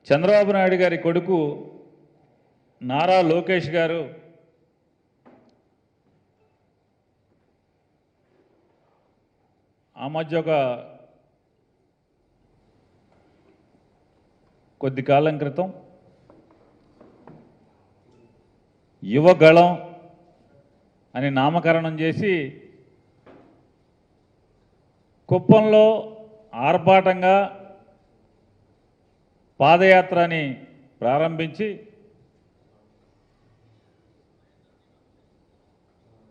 చంద్రబాబు నాయుడు గారి కొడుకు నారా లోకేష్ గారు ఆ మధ్య కొద్ది కాలం క్రితం యువగళం అని నామకరణం చేసి కుప్పంలో ఆర్భాటంగా పాదయాత్రని ప్రారంభించి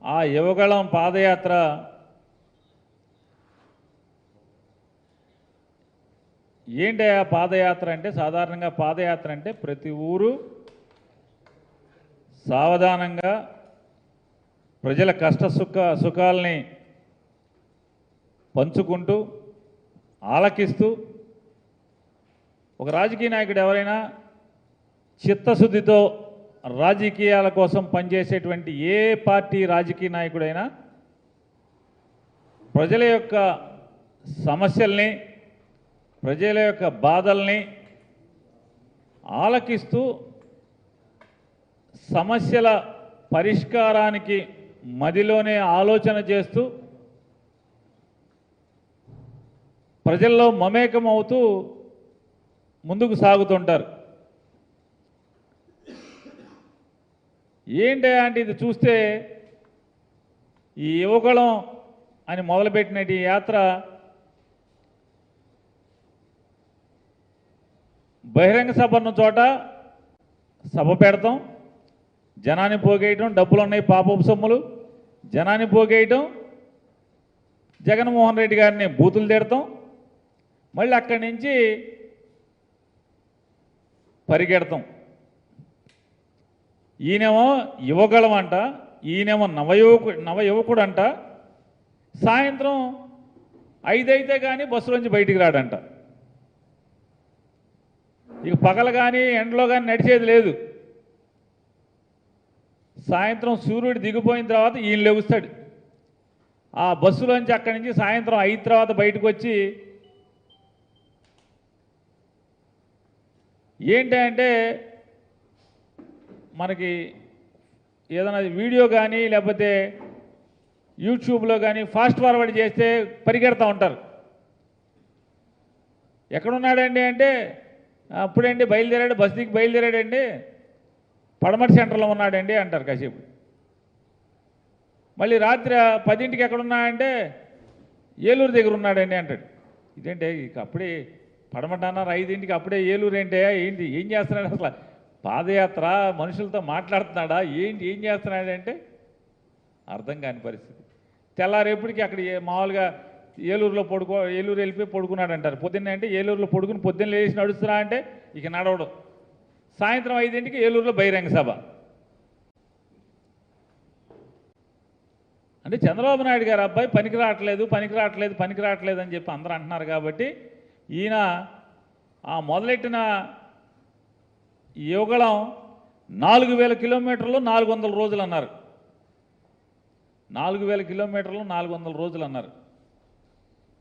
ఆ యువగళం పాదయాత్ర ఏంటి ఆ పాదయాత్ర అంటే సాధారణంగా పాదయాత్ర అంటే ప్రతి ఊరు సావధానంగా ప్రజల కష్ట సుఖాలని పంచుకుంటూ ఆలకిస్తూ ఒక రాజకీయ నాయకుడు ఎవరైనా చిత్తశుద్ధితో రాజకీయాల కోసం పనిచేసేటువంటి ఏ పార్టీ రాజకీయ నాయకుడైనా ప్రజల యొక్క సమస్యల్ని ప్రజల యొక్క బాధల్ని ఆలకిస్తూ సమస్యల పరిష్కారానికి మదిలోనే ఆలోచన చేస్తూ ప్రజల్లో మమేకం అవుతూ ముందుకు సాగుతుంటారు. ఏంటి అంటే ఇది చూస్తే ఈ యువకులం అని మొదలుపెట్టిన ఈ యాత్ర బహిరంగ సభ ఉన్న చోట సభ పెడతాం, జనాన్ని పోగేయటం, డబ్బులు ఉన్నాయి పాపపు సొమ్ములు, జనాన్ని పోగేయటం, జగన్మోహన్ రెడ్డి గారిని బూతులు తిడతాం, మళ్ళీ అక్కడి నుంచి పరిగెడతాం. ఈయనేమో యువగళం అంట, ఈయనేమో నవయువకుడు అంట, సాయంత్రం 5 అయితే కానీ బస్సులోంచి బయటికి రాడంట. ఇక పగలు కానీ ఎండలో కానీ నడిచేది లేదు. సాయంత్రం సూర్యుడు దిగిపోయిన తర్వాత ఈయన లెగుస్తాడు. ఆ బస్సులోంచి అక్కడి నుంచి సాయంత్రం 5 తర్వాత బయటకు వచ్చి ఏంటంటే మనకి ఏదైనా వీడియో కానీ లేకపోతే యూట్యూబ్లో కానీ ఫాస్ట్ ఫార్వర్డ్ చేస్తే పరిగెడతా ఉంటారు. ఎక్కడున్నాడండి అంటే అప్పుడండి బయలుదేరాడు, బస్ దిగి బయలుదేరాడండి, పడమటి సెంటర్లో ఉన్నాడండి అంటారు కాసేపు. మళ్ళీ రాత్రి 10ంటికి ఎక్కడున్నాడంటే ఏలూరు దగ్గర ఉన్నాడండి అంటాడు. ఇదేంటే ఇక అప్పుడే పడమట అన్నారు, 5ంటికి అప్పుడే ఏలూరు ఏంటి ఏం చేస్తున్నాడు అసలు? పాదయాత్ర, మనుషులతో మాట్లాడుతున్నాడా, ఏం చేస్తున్నాడంటే అర్థం కాని పరిస్థితి. తెల్లారేపటికి అక్కడ మామూలుగా ఏలూరు వెళ్ళిపోయి పడుకున్నాడు అంటారు. పొద్దున్నే అంటే ఏలూరులో పడుకుని పొద్దున్న లేచి నడుస్తున్నా అంటే ఇక నడవడు. సాయంత్రం 5ంటికి ఏలూరులో బహిరంగ సభ. అంటే చంద్రబాబు నాయుడు గారు అబ్బాయి పనికి రావట్లేదు అని చెప్పి అందరూ అంటున్నారు. కాబట్టి ఈయన ఆ మొదలెట్టిన యువగళం 4000 కిలోమీటర్లు 400 రోజులు అన్నారు. 4000 కిలోమీటర్లు 400 రోజులు అన్నారు.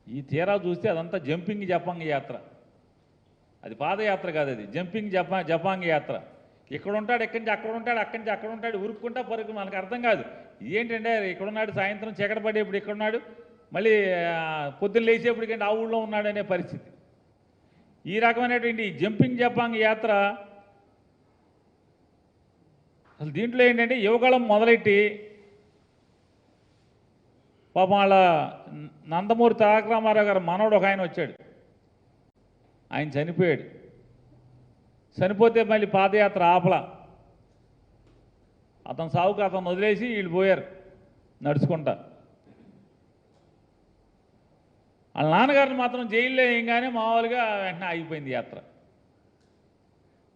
ఈ తీరా చూస్తే అదంతా జంపింగ్ జపాంగ్ యాత్ర. అది పాదయాత్ర కాదు, అది జంపింగ్ జపాంగ్ యాత్ర. ఇక్కడ ఉంటాడు, ఎక్కడి నుంచి అక్కడ ఉంటాడు, అక్కడి నుంచి అక్కడ ఉంటాడు, ఉరుక్కుంటా పరుగు. మనకు అర్థం కాదు ఏంటంటే ఇక్కడున్నాడు, సాయంత్రం చీకటి పడేప్పుడు ఇక్కడున్నాడు, మళ్ళీ పొద్దున్న లేచేప్పటికంటే ఆ ఊళ్ళో ఉన్నాడు అనే పరిస్థితి. ఈ రకమైనటువంటి జంపింగ్ జపాంగ్ యాత్ర అసలు దీంట్లో ఏంటంటే యువగళం మొదలెట్టి పాపం వాళ్ళ నందమూరి తారక రామారావు గారు మనవడు ఒక ఆయన వచ్చాడు, ఆయన చనిపోయాడు. చనిపోతే మళ్ళీ పాదయాత్ర ఆపలా. అతను సావుకు అతను వదిలేసి వీళ్ళు పోయారు నడుచుకుంటా. వాళ్ళ నాన్నగారిని మాత్రం జైల్లో వేయంగానే మామూలుగా వెంటనే ఆగిపోయింది యాత్ర.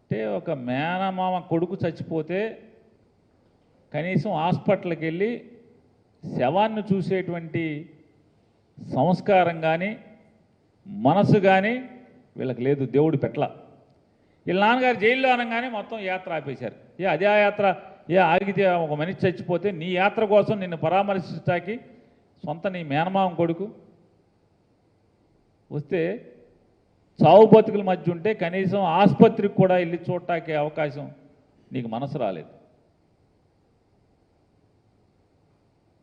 అంటే ఒక మేనమామ కొడుకు చచ్చిపోతే కనీసం హాస్పిటల్కి వెళ్ళి శవాన్ని చూసేటువంటి సంస్కారం కానీ మనసు కానీ వీళ్ళకి లేదు, దేవుడు పెట్ల. వీళ్ళ నాన్నగారు జైల్లో అనగానే మొత్తం యాత్ర ఆపేశారు. అదే ఆ యాత్ర ఆగితే ఒక మనిషి చచ్చిపోతే నీ యాత్ర కోసం నిన్ను పరామర్శించడానికి సొంత నీ మేనమామ కొడుకు వస్తే చావు బతుకుల మధ్య ఉంటే కనీసం ఆసుపత్రికి కూడా వెళ్ళి చూడటానికి అవకాశం నీకు మనసు రాలేదు.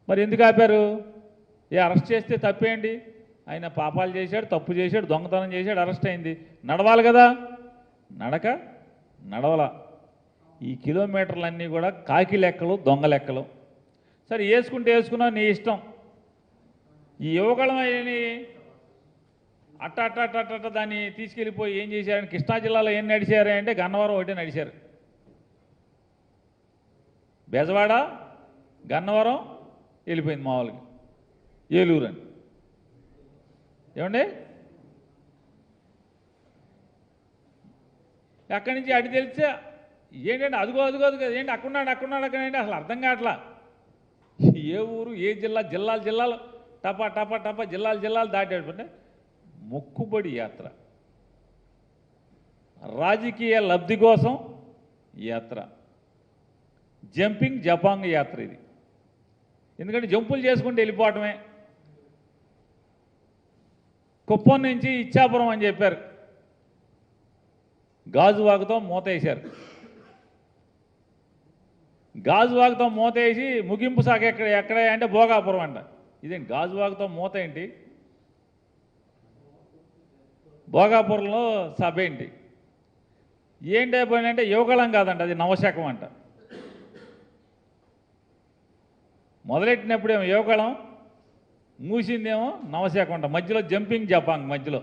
మరి ఎందుకు ఆపారు? అరెస్ట్ చేస్తే తప్పేంటి? ఆయన పాపాలు చేశాడు, తప్పు చేశాడు, దొంగతనం చేశాడు, అరెస్ట్ అయింది. నడవాలి కదా, నడవల. ఈ కిలోమీటర్లన్నీ కూడా కాకి లెక్కలు, దొంగ లెక్కలు. సరే వేసుకుంటే వేసుకున్నావు, నీ ఇష్టం. ఈ యువకులం అని అట్ట దాన్ని తీసుకెళ్ళిపోయి ఏం చేశారని కృష్ణా జిల్లాలో ఏం నడిచారు అంటే గన్నవరం ఒకటే నడిచారు. బెజవాడ, గన్నవరం వెళ్ళిపోయింది మామూలుగా, ఏలూరు అని. ఏమండి, అక్కడి నుంచి అటు తెలిస్తే ఏంటంటే అదుగో ఏంటి అక్కడున్నాడు అక్కడంటే అసలు అర్థం కావట్లా. ఏ ఊరు, ఏ జిల్లాలు టపా జిల్లాలు దాటేటంటే మొక్కుబడి యాత్ర, రాజకీయ లబ్ధి కోసం యాత్ర, జంపింగ్ జపాంగ్ యాత్ర ఇది. ఎందుకంటే జంపులు చేసుకుంటూ వెళ్ళిపోవటమే. కుప్పం నుంచి ఇచ్చాపురం అని చెప్పారు, గాజువాకతో మూత వేశారు. గాజువాకతో మూత వేసి ముగింపు సాగ ఎక్కడ అంటే భోగాపురం అంట. ఇదేంటి గాజువాకతో మూత ఏంటి? భోగాపురంలో సభ ఏంటి? ఏంటైపోయిందంటే యువకులం కాదంట, అది నవశకం అంట. మొదలెట్టినప్పుడేమో యువకులం, మూసిందేమో నవశకం అంట. మధ్యలో జంపింగ్ జపాంగ్ మధ్యలో.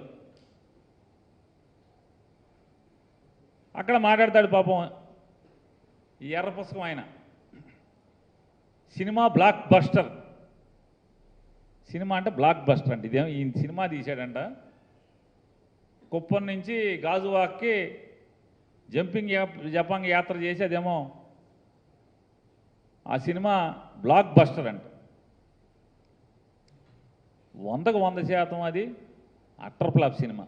అక్కడ మాట్లాడతాడు పాపం ఈ ఎర్ర పుస్తకం ఆయన. సినిమా బ్లాక్ బస్టర్, సినిమా అంటే బ్లాక్ బస్టర్ అంటే ఇదేమో ఈ సినిమా తీశాడంట. కుప్పం నుంచి గాజువాక్కి జంపింగ్ జపాంగ్ యాత్ర చేసి అదేమో ఆ సినిమా బ్లాక్ బస్టర్ అంట. 100కు 100% అది అట్టర్ ఫ్లాప్ సినిమా.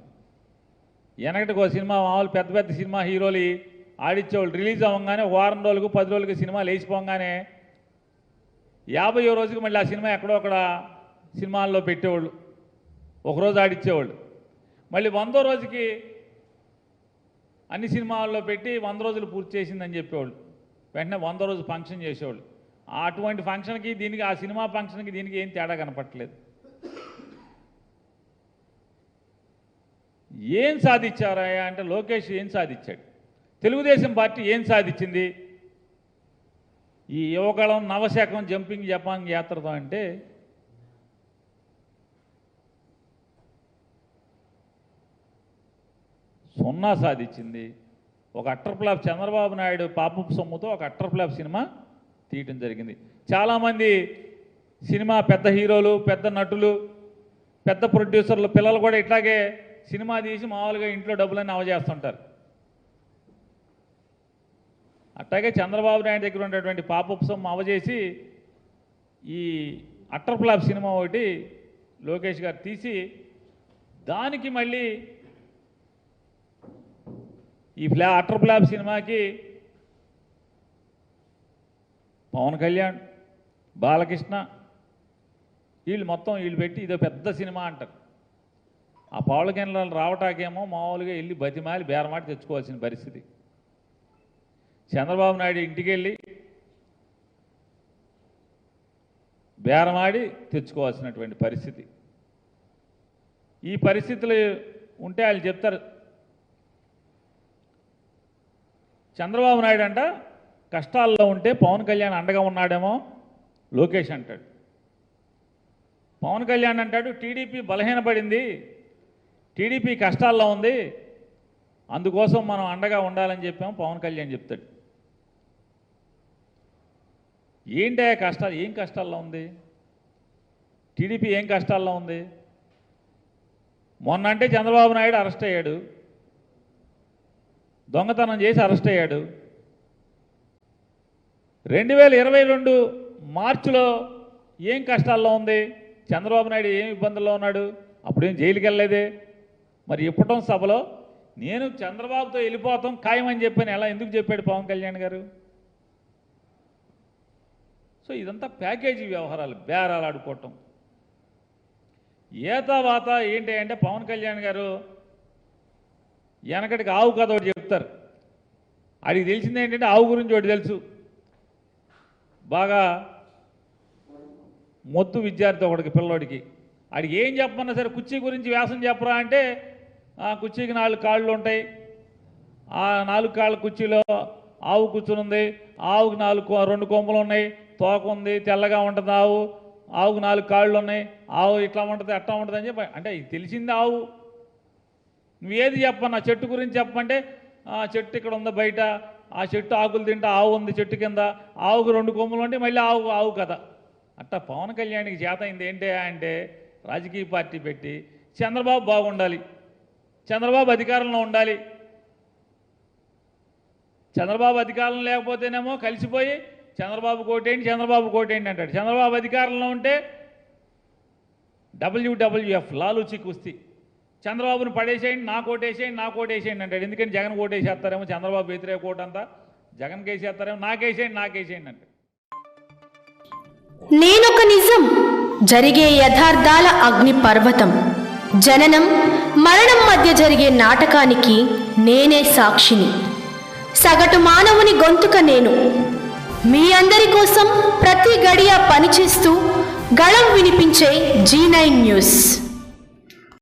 వెనకటికి ఒక సినిమా మామూలు పెద్ద సినిమా హీరోలు ఆడిచ్చేవాళ్ళు, రిలీజ్ అవ్వగానే వారం రోజులకు 10 రోజులకి సినిమా లేచిపోగానే 50వ రోజుకి మళ్ళీ ఆ సినిమా ఎక్కడో అక్కడ సినిమాల్లో పెట్టేవాళ్ళు, ఒకరోజు ఆడిచ్చేవాళ్ళు. మళ్ళీ 100వ రోజుకి అన్ని సినిమాల్లో పెట్టి 100 రోజులు పూర్తి చేసిందని చెప్పేవాళ్ళు. వెంటనే 100వ రోజు ఫంక్షన్ చేసేవాళ్ళు. అటువంటి ఫంక్షన్కి దీనికి, ఆ సినిమా ఫంక్షన్కి దీనికి ఏం తేడా కనపట్లేదు. ఏం సాధించారా అంటే లోకేష్ ఏం సాధించాడు? తెలుగుదేశం పార్టీ ఏం సాధించింది ఈ యువకులం నవశకం జంపింగ్ జపాంగ్ యాత్రతో అంటే? సున్నా సాధించింది. ఒక అట్టర్ ఫ్లాప్, చంద్రబాబు నాయుడు పాపపు సొమ్ముతో ఒక అట్టర్ ఫ్లాప్ సినిమా తీయటం జరిగింది. చాలామంది సినిమా పెద్ద హీరోలు, పెద్ద నటులు, పెద్ద ప్రొడ్యూసర్లు పిల్లలు కూడా ఇట్లాగే సినిమా తీసి మామూలుగా ఇంట్లో డబ్బులన్నీ అవజేస్తుంటారు. అట్లాగే చంద్రబాబు నాయుడు దగ్గర ఉన్నటువంటి పాపపు సొమ్ము అవజేసి ఈ అట్టర్ ఫ్లాప్ సినిమా ఒకటి లోకేష్ గారు తీసి దానికి మళ్ళీ ఈ అట్టర్ ఫ్లాప్ సినిమాకి పవన్ కళ్యాణ్, బాలకృష్ణ వీళ్ళు పెట్టి ఇదో పెద్ద సినిమా అంటారు. ఆ పవన్ కళ్యాణ్ రావటాకేమో మామూలుగా వెళ్ళి బతిమాలి బేరమాటి తెచ్చుకోవాల్సిన పరిస్థితి. చంద్రబాబు నాయుడు ఇంటికి వెళ్ళి బేరమాడి తెచ్చుకోవాల్సినటువంటి పరిస్థితి. ఈ పరిస్థితులు ఉంటే వాళ్ళు చెప్తారు, చంద్రబాబు నాయుడు అంట కష్టాల్లో ఉంటే పవన్ కళ్యాణ్ అండగా ఉన్నాడేమో లోకేష్ అంటాడు. పవన్ కళ్యాణ్ అంటాడు టీడీపీ బలహీనపడింది, టీడీపీ కష్టాల్లో ఉంది, అందుకోసం మనం అండగా ఉండాలని చెప్పాము పవన్ కళ్యాణ్ చెప్తాడు. ఏంటి కష్టాలు? ఏం కష్టాల్లో ఉంది టీడీపీ? ఏం కష్టాల్లో ఉంది? మొన్న అంటే చంద్రబాబు నాయుడు అరెస్ట్ అయ్యాడు, దొంగతనం చేసి అరెస్ట్ అయ్యాడు. 2022 మార్చిలో ఏం కష్టాల్లో ఉంది చంద్రబాబు నాయుడు? ఏం ఇబ్బందుల్లో ఉన్నాడు? అప్పుడేం జైలుకి వెళ్ళలేదే. మరి ఇప్పటం సభలో నేను చంద్రబాబుతో వెళ్ళిపోతాం ఖాయమని చెప్పాను, ఎలా ఎందుకు చెప్పాడు పవన్ కళ్యాణ్ గారు? సో ఇదంతా ప్యాకేజీ వ్యవహారాలు, బేరాలు ఆడుకోవటం. ఏతావాత ఏంటి అంటే పవన్ కళ్యాణ్ గారు వెనకటికి ఆవు కథ ఒకటి చెప్తారు. ఆడికి తెలిసింది ఏంటంటే ఆవు గురించి ఒకటి తెలుసు. బాగా మొత్తు విద్యార్థి ఒకడికి పిల్లోడికి ఆడికి ఏం చెప్పమన్నా సరే కుర్చీ గురించి వ్యాసం చెప్పరా అంటే ఆ కుర్చీకి 4 కాళ్ళు ఉంటాయి, ఆ 4 కాళ్ళ కుర్చీలో ఆవు కూర్చుని ఉంది, ఆవుకి 2 కొమ్ములు ఉన్నాయి, తోక ఉంది, తెల్లగా ఉంటుంది ఆవుకు 4 కాళ్ళు ఉన్నాయి, ఆవు ఇట్లా ఉంటుంది అట్లా ఉంటుంది అని చెప్పి అంటే ఇది తెలిసింది ఆవు. నువ్వేది చెప్పన్నా చెట్టు గురించి చెప్పమంటే ఆ చెట్టు ఇక్కడ ఉంది బయట, ఆ చెట్టు ఆకులు తింటా ఆవు ఉంది చెట్టు కింద, ఆవుకు 2 కొమ్ములు ఉంటే మళ్ళీ ఆవు కథ. అట్టా పవన్ కళ్యాణ్కి చేత అయింది ఏంటి అంటే రాజకీయ పార్టీ పెట్టి చంద్రబాబు బాగుండాలి, చంద్రబాబు అధికారంలో ఉండాలి, చంద్రబాబు అధికారంలో లేకపోతేనేమో కలిసిపోయి చంద్రబాబు కోటేంటి అంటాడు. చంద్రబాబు అధికారంలో ఉంటే WWF లాలూచి కుస్తీ, చంద్రబాబును పడేసేయండి నా కోటేసేయండి అంటాడు. ఎందుకంటే జగన్ కోటేసేస్తారేమో, చంద్రబాబు వ్యతిరేక కోట అంతా జగన్కి వేసేస్తారేమో, నాకేసేయండి అంటాడు. నేనొక నిజం, జరిగే యథార్థాల అగ్ని పర్వతం, జననం మరణం మధ్య జరిగే నాటకానికి నేనే సాక్షిని, సగటు మానవుని గొంతుక నేను. మీ అందరి కోసం ప్రతి గడియ పనిచేస్తూ గళం వినిపించే G9 న్యూస్.